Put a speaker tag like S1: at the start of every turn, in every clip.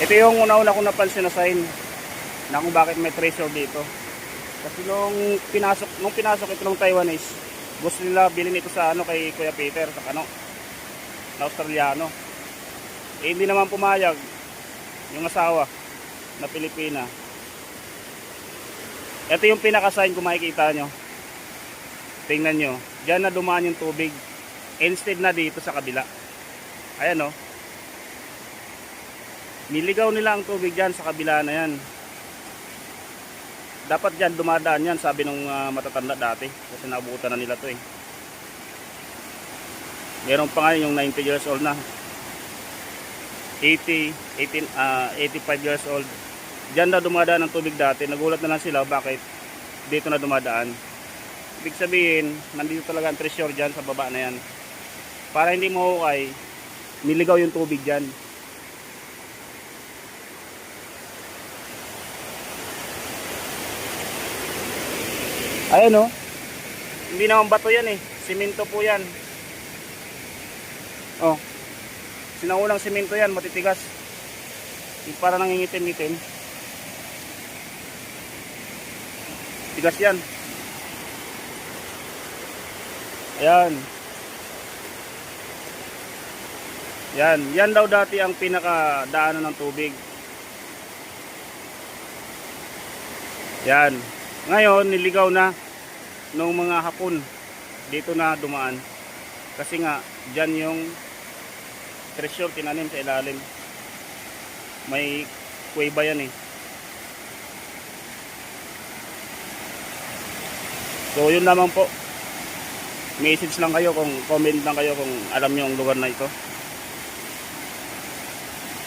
S1: Ito yung una-una kong napansin na sign na kung bakit may treasure dito. Kasi nung pinasok ito ng Taiwanese, gusto nila bilhin ito sa ano kay Kuya Peter, sa ano, na Australiano. Eh hindi naman pumayag yung asawa na Pilipina. Ito yung pinaka-sign kung makikita nyo. Tingnan nyo, dyan na dumaan yung tubig. Instead na dito sa kabila. Ayan o. Niligaw nila ang tubig dyan sa kabila na yan. Dapat dyan dumadaan yan, sabi nung matatanda dati. Kasi nabutan na nila to eh. Meron pa nga yung 90 years old na. 85 years old. Dyan na dumadaan ang tubig dati. Nagulat na lang sila bakit dito na dumadaan. Ibig sabihin, nandito talaga ang treasure dyan sa baba na yan. Para hindi mahukay, niligaw yung tubig dyan. Ayan o. Hindi naman bato yan eh. Simento po yan. Oh. Sinaulang simento yan, matitigas. Yung para nangingitim-ngitim. Tigas yan. Ayan. Yan daw dati ang pinakadaanan ng tubig. Yan. Ngayon, niligaw na nung mga Hapon. Dito na dumaan. Kasi nga, dyan yung treasure tinanim sa ilalim. May kuweba yan eh. So, yun naman po. Message lang kayo, comment lang kayo kung alam nyo ang lugar na ito.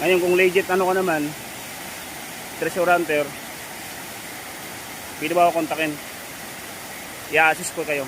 S1: Ngayon, kung legit ano ka naman, treasure hunter, pwede ba ako kontakin? I-assist ko kayo.